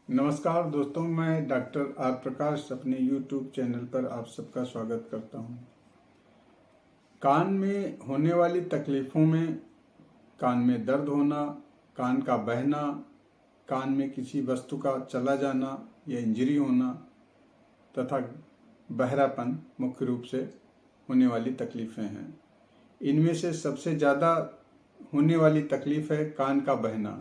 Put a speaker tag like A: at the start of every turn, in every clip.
A: नमस्कार दोस्तों, मैं डॉक्टर आर प्रकाश अपने YouTube चैनल पर आप सबका स्वागत करता हूं। कान में होने वाली तकलीफ़ों में कान में दर्द होना, कान का बहना, कान में किसी वस्तु का चला जाना या इंजरी होना तथा बहरापन मुख्य रूप से होने वाली तकलीफ़ें हैं। इनमें से सबसे ज़्यादा होने वाली तकलीफ़ है कान का बहना।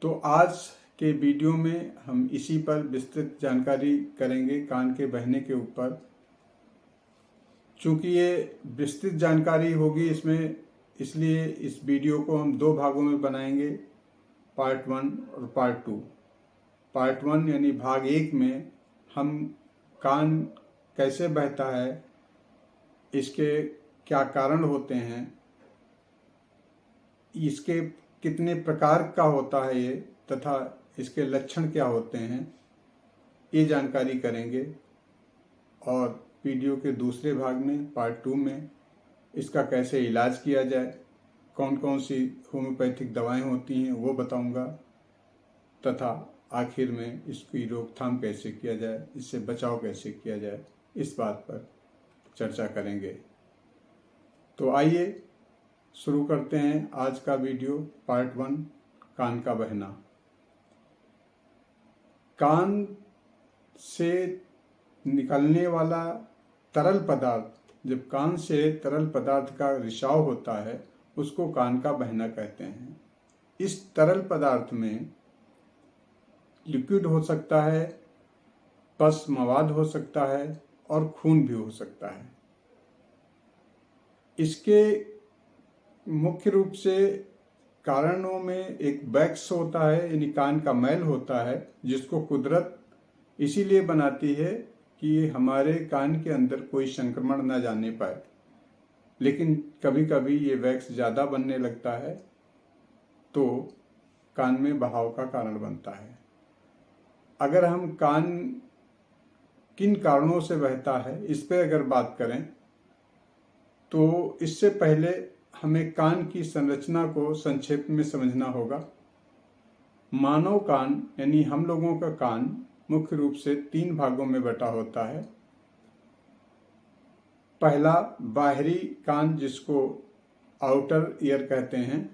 A: तो आज के वीडियो में हम इसी पर विस्तृत जानकारी करेंगे, कान के बहने के ऊपर। चूँकि ये विस्तृत जानकारी होगी इसमें, इसलिए इस वीडियो को हम दो भागों में बनाएंगे, पार्ट 1 और पार्ट 2। पार्ट 1 यानी भाग 1 में हम कान कैसे बहता है, इसके क्या कारण होते हैं, इसके कितने प्रकार का होता है ये, तथा इसके लक्षण क्या होते हैं, ये जानकारी करेंगे। और वीडियो के दूसरे भाग में पार्ट 2 में इसका कैसे इलाज किया जाए, कौन कौन सी होम्योपैथिक दवाएं होती हैं वो बताऊंगा, तथा आखिर में इसकी रोकथाम कैसे किया जाए, इससे बचाव कैसे किया जाए, इस बात पर चर्चा करेंगे। तो आइए शुरू करते हैं आज का वीडियो, पार्ट 1, कान का बहना। कान से निकलने वाला तरल पदार्थ, जब कान से तरल पदार्थ का रिसाव होता है उसको कान का बहना कहते हैं। इस तरल पदार्थ में लिक्विड हो सकता है, पस मवाद हो सकता है और खून भी हो सकता है। इसके मुख्य रूप से कारणों में एक वैक्स होता है, यानी कान का मैल होता है, जिसको कुदरत इसीलिए बनाती है कि हमारे कान के अंदर कोई संक्रमण न जाने पाए। लेकिन कभी कभी ये वैक्स ज़्यादा बनने लगता है तो कान में बहाव का कारण बनता है। अगर हम कान किन कारणों से बहता है इस पर अगर बात करें तो इससे पहले हमें कान की संरचना को संक्षेप में समझना होगा। मानव कान यानी हम लोगों का कान मुख्य रूप से 3 भागों में बटा होता है। पहला बाहरी कान, जिसको आउटर ईयर कहते हैं,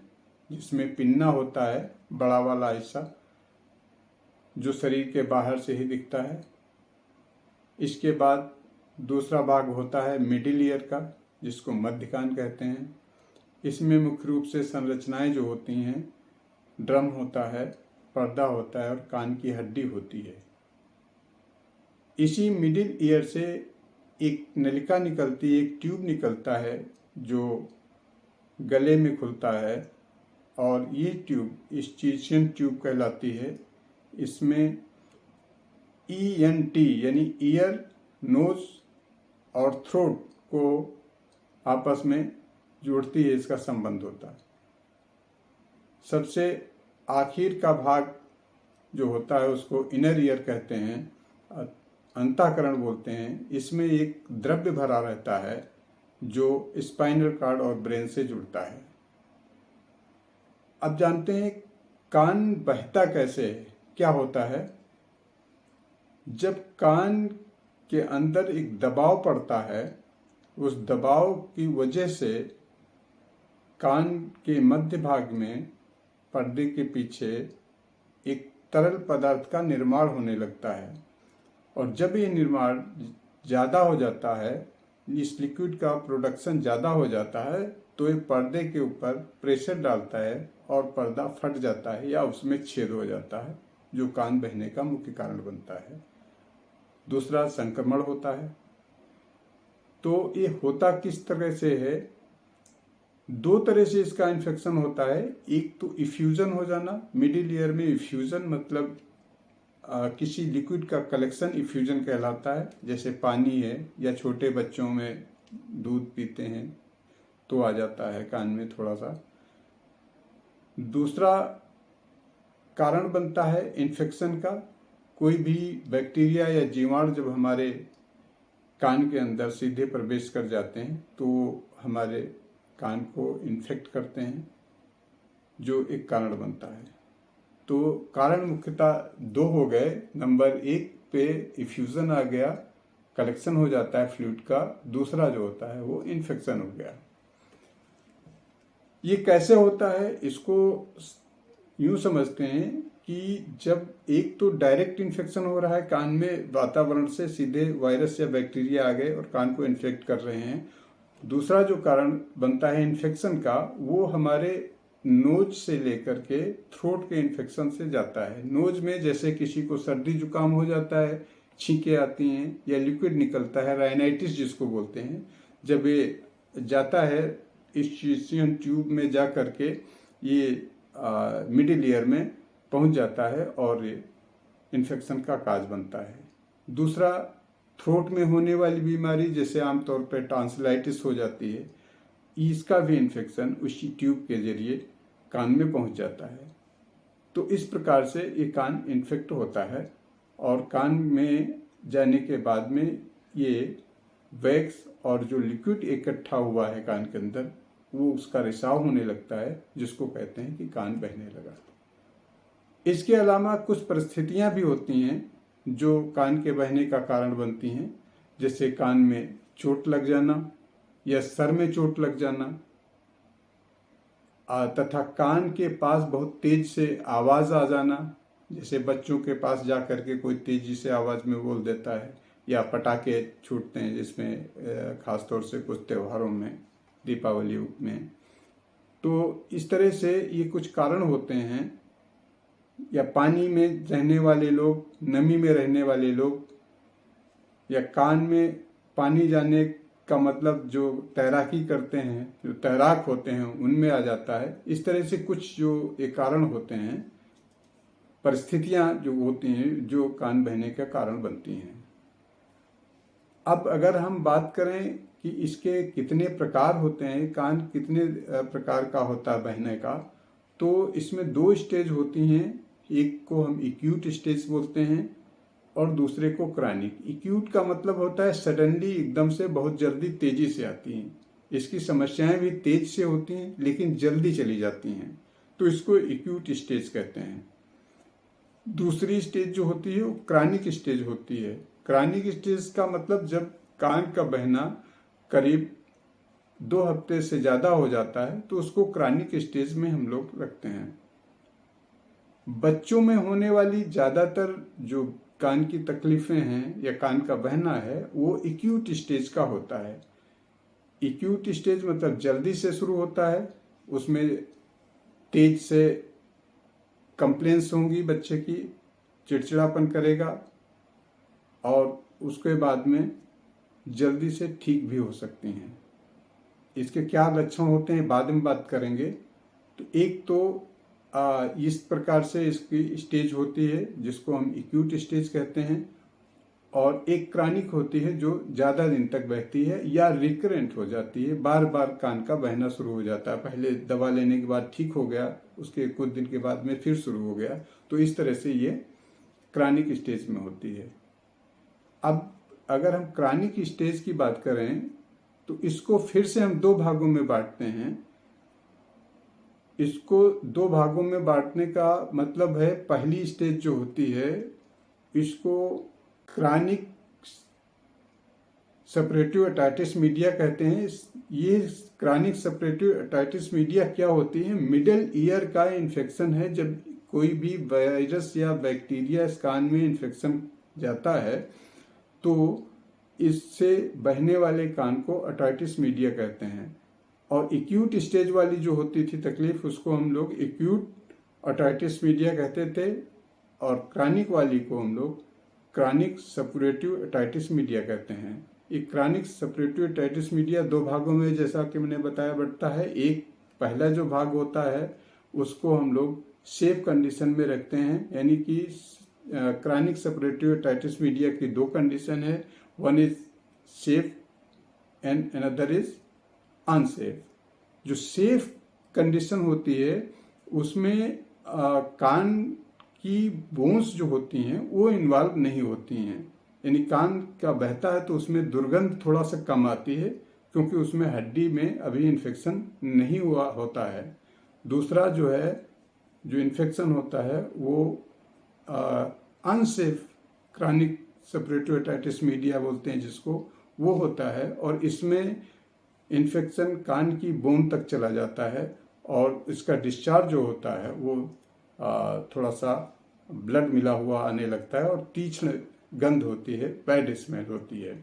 A: जिसमें पिन्ना होता है, बड़ा वाला हिस्सा जो शरीर के बाहर से ही दिखता है। इसके बाद दूसरा भाग होता है मिडिल ईयर का, जिसको मध्य कान कहते हैं। इसमें मुख्य रूप से संरचनाएं जो होती हैं, ड्रम होता है, पर्दा होता है और कान की हड्डी होती है। इसी मिडिल ईयर से एक नलिका निकलती है, एक ट्यूब निकलता है जो गले में खुलता है, और ये ट्यूब स्टीचियन ट्यूब कहलाती है। इसमें ENT यानी ईयर, नोज और थ्रोट को आपस में जोड़ती है, इसका संबंध होता है। सबसे आखिर का भाग जो होता है उसको इनर ईयर कहते हैं, अंतःकरण बोलते हैं। इसमें एक द्रव्य भरा रहता है जो स्पाइनल कॉर्ड और ब्रेन से जुड़ता है। अब जानते हैं कान बहता कैसे है, क्या होता है। जब कान के अंदर एक दबाव पड़ता है, उस दबाव की वजह से कान के मध्य भाग में पर्दे के पीछे एक तरल पदार्थ का निर्माण होने लगता है, और जब ये निर्माण ज़्यादा हो जाता है, इस लिक्विड का प्रोडक्शन ज़्यादा हो जाता है, तो ये पर्दे के ऊपर प्रेशर डालता है और पर्दा फट जाता है या उसमें छेद हो जाता है, जो कान बहने का मुख्य कारण बनता है। दूसरा संक्रमण होता है। तो ये होता किस तरह से है, 2 तरह से इसका इन्फेक्शन होता है। एक तो इफ्यूजन हो जाना, मिडिल ईयर में इफ्यूजन मतलब किसी लिक्विड का कलेक्शन इफ्यूजन कहलाता है। जैसे पानी है या छोटे बच्चों में दूध पीते हैं तो आ जाता है कान में थोड़ा सा। दूसरा कारण बनता है इन्फेक्शन का, कोई भी बैक्टीरिया या जीवाणु जब हमारे कान के अंदर सीधे प्रवेश कर जाते हैं तो हमारे कान को इन्फेक्ट करते हैं, जो एक कारण बनता है। तो कारण मुख्यतः दो हो गए। नंबर एक पे इफ्यूजन आ गया, कलेक्शन हो जाता है फ्लूइड का। दूसरा जो होता है वो इन्फेक्शन हो गया। ये कैसे होता है, इसको यूं समझते हैं कि जब एक तो डायरेक्ट इन्फेक्शन हो रहा है कान में, वातावरण से सीधे वायरस या बैक्टीरिया आ गए और कान को इन्फेक्ट कर रहे हैं। दूसरा जो कारण बनता है इन्फेक्शन का, वो हमारे नोज से लेकर के थ्रोट के इन्फेक्शन से जाता है। नोज में जैसे किसी को सर्दी जुकाम हो जाता है, छींकें आती हैं या लिक्विड निकलता है, राइनाइटिस जिसको बोलते हैं, जब ये जाता है इस ट्यूब में जा करके ये मिडिल ईयर में पहुंच जाता है और इन्फेक्शन का काज बनता है। दूसरा, थ्रोट में होने वाली बीमारी जैसे आमतौर पर टॉन्सिलाइटिस हो जाती है, इसका भी इन्फेक्शन उसी ट्यूब के जरिए कान में पहुंच जाता है। तो इस प्रकार से ये कान इन्फेक्ट होता है और कान में जाने के बाद में ये वैक्स और जो लिक्विड इकट्ठा हुआ है कान के अंदर, वो उसका रिसाव होने लगता है, जिसको कहते हैं कि कान बहने लगा। इसके अलावा कुछ परिस्थितियां भी होती हैं जो कान के बहने का कारण बनती हैं, जैसे कान में चोट लग जाना या सर में चोट लग जाना, तथा कान के पास बहुत तेज से आवाज़ आ जाना, जैसे बच्चों के पास जा करके कोई तेजी से आवाज़ में बोल देता है, या पटाखे छूटते हैं जिसमें ख़ास तौर से कुछ त्योहारों में, दीपावली में। तो इस तरह से ये कुछ कारण होते हैं। या पानी में रहने वाले लोग, नमी में रहने वाले लोग, या कान में पानी जाने का मतलब जो तैराकी करते हैं, जो तैराक होते हैं, उनमें आ जाता है। इस तरह से कुछ जो ये कारण होते हैं, परिस्थितियां जो होती हैं, जो कान बहने का कारण बनती हैं। अब अगर हम बात करें कि इसके कितने प्रकार होते हैं, कान कितने प्रकार का होता है बहने का, तो इसमें दो स्टेज होती हैं। एक को हम एक्यूट स्टेज बोलते हैं और दूसरे को क्रॉनिक। एक्यूट का मतलब होता है सडनली, एकदम से, बहुत जल्दी, तेजी से आती हैं। इसकी समस्याएं भी तेज से होती हैं लेकिन जल्दी चली जाती हैं, तो इसको एक्यूट स्टेज कहते हैं। दूसरी स्टेज जो होती है वो क्रॉनिक स्टेज होती है। क्रॉनिक स्टेज का मतलब जब कान का बहना करीब 2 हफ्ते से ज़्यादा हो जाता है, तो उसको क्रॉनिक स्टेज में हम लोग रखते हैं। बच्चों में होने वाली ज़्यादातर जो कान की तकलीफ़ें हैं या कान का बहना है, वो एक्यूट स्टेज का होता है। एक्यूट स्टेज मतलब जल्दी से शुरू होता है, उसमें तेज से कंप्लेंट्स होंगी, बच्चे की चिड़चिड़ापन करेगा और उसके बाद में जल्दी से ठीक भी हो सकती हैं। इसके क्या लक्षण होते हैं बाद में बात करेंगे। तो एक तो इस प्रकार से इसकी स्टेज होती है जिसको हम एक्यूट स्टेज कहते हैं, और एक क्रॉनिक होती है जो ज़्यादा दिन तक बहती है या रिकरेंट हो जाती है, बार बार कान का बहना शुरू हो जाता है। पहले दवा लेने के बाद ठीक हो गया, उसके कुछ दिन के बाद में फिर शुरू हो गया, तो इस तरह से ये क्रॉनिक स्टेज में होती है। अब अगर हम क्रॉनिक स्टेज की बात करें तो इसको फिर से हम 2 भागों में बांटते हैं। इसको 2 भागों में बांटने का मतलब है, पहली स्टेज जो होती है इसको क्रॉनिक सेपरेटिव ओटाइटिस मीडिया कहते हैं। ये क्रॉनिक सेपरेटिव ओटाइटिस मीडिया क्या होती है? मिडिल ईयर का इन्फेक्शन है। जब कोई भी वायरस या बैक्टीरिया इस कान में इन्फेक्शन जाता है तो इससे बहने वाले कान को ओटाइटिस मीडिया कहते हैं। और एक्यूट स्टेज वाली जो होती थी तकलीफ, उसको हम लोग एक्यूट ओटाइटिस मीडिया कहते थे, और क्रॉनिक वाली को हम लोग क्रॉनिक सेपरेटिव ओटाइटिस मीडिया कहते हैं। एक क्रॉनिक सेपरेटिव ओटाइटिस मीडिया 2 भागों में, जैसा कि मैंने बताया, बढ़ता है। एक पहला जो भाग होता है उसको हम लोग सेफ कंडीशन में रखते हैं, यानी कि क्रॉनिक सेपरेटिव ओटाइटिस मीडिया की 2 कंडीशन है, one is safe and another is unsafe. जो सेफ कंडीशन होती है उसमें कान की बोन्स जो होती हैं वो इन्वॉल्व नहीं होती हैं, यानी कान का बहता है तो उसमें दुर्गंध थोड़ा सा कम आती है क्योंकि उसमें हड्डी में अभी इन्फेक्शन नहीं हुआ होता है। दूसरा जो है जो इन्फेक्शन होता है वो unsafe chronic separative otitis media बोलते हैं जिसको, वो होता है। और इसमें इन्फेक्शन कान की बोन तक चला जाता है और इसका डिस्चार्ज जो होता है वो थोड़ा सा ब्लड मिला हुआ आने लगता है और तीक्ष्ण गंध होती है, बैड स्मेल होती है।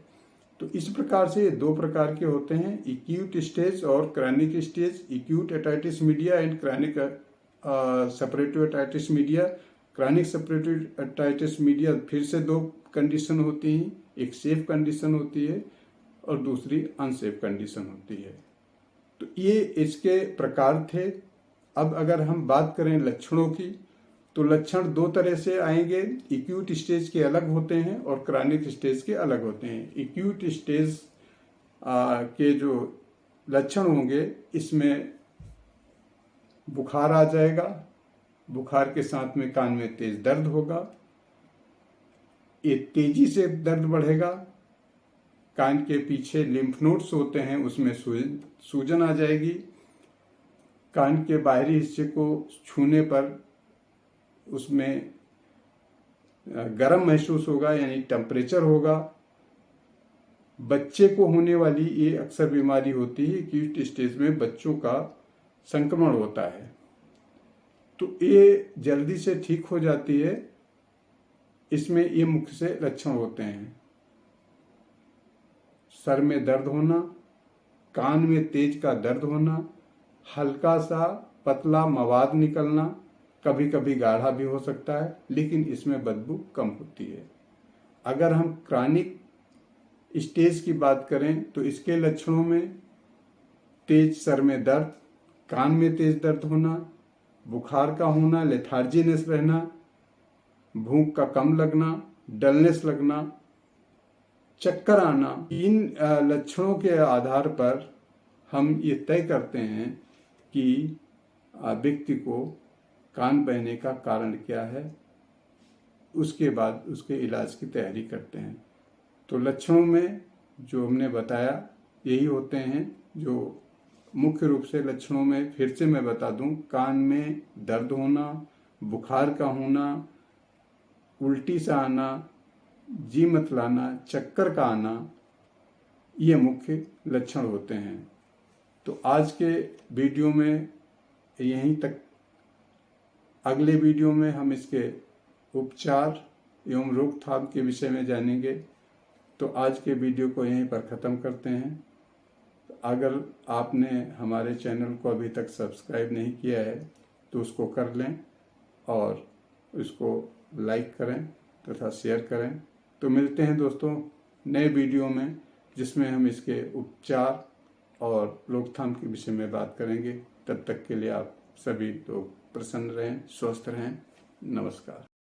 A: तो इस प्रकार से ये दो प्रकार के होते हैं, एक्यूट स्टेज और chronic stage. Acute otitis media and chronic separative otitis media. Chronic separative otitis media फिर से दो कंडीशन होती हैं, एक सेफ कंडीशन होती है और दूसरी अनसेफ कंडीशन होती है। तो ये इसके प्रकार थे। अब अगर हम बात करें लक्षणों की, तो लक्षण दो तरह से आएंगे। एक्यूट स्टेज के अलग होते हैं और क्रॉनिक स्टेज के अलग होते हैं। एक्यूट स्टेज के जो लक्षण होंगे, इसमें बुखार आ जाएगा, बुखार के साथ में कान में तेज दर्द होगा, ये तेजी से दर्द बढ़ेगा, कान के पीछे लिम्फ नोड्स होते हैं उसमें सूजन आ जाएगी, कान के बाहरी हिस्से को छूने पर उसमें गर्म महसूस होगा, यानी टेम्परेचर होगा। बच्चे को होने वाली ये अक्सर बीमारी होती है, एक्यूट स्टेज में बच्चों का संक्रमण होता है, तो ये जल्दी से ठीक हो जाती है। इसमें ये मुख्य से लक्षण होते हैं। सर में दर्द होना, कान में तेज का दर्द होना, हल्का सा पतला मवाद निकलना, कभी कभी गाढ़ा भी हो सकता है, लेकिन इसमें बदबू कम होती है। अगर हम क्रॉनिक स्टेज की बात करें तो इसके लक्षणों में तेज सर में दर्द, कान में तेज दर्द होना, बुखार का होना, लेथार्जीनेस रहना, भूख का कम लगना, डलनेस लगना, चक्कर आना। इन लक्षणों के आधार पर हम ये तय करते हैं कि व्यक्ति को कान बहने का कारण क्या है, उसके बाद उसके इलाज की तैयारी करते हैं। तो लक्षणों में जो हमने बताया यही होते हैं। जो मुख्य रूप से लक्षणों में फिर से मैं बता दूं, कान में दर्द होना, बुखार का होना, उल्टी सा आना, जी मतलाना, चक्कर का आना, ये मुख्य लक्षण होते हैं। तो आज के वीडियो में यहीं तक। अगले वीडियो में हम इसके उपचार एवं रोकथाम के विषय में जानेंगे। तो आज के वीडियो को यहीं पर ख़त्म करते हैं। अगर आपने हमारे चैनल को अभी तक सब्सक्राइब नहीं किया है तो उसको कर लें और इसको लाइक करें तथा शेयर करें। तो मिलते हैं दोस्तों नए वीडियो में, जिसमें हम इसके उपचार और रोकथाम के विषय में बात करेंगे। तब तक के लिए आप सभी लोग प्रसन्न रहें, स्वस्थ रहें। नमस्कार।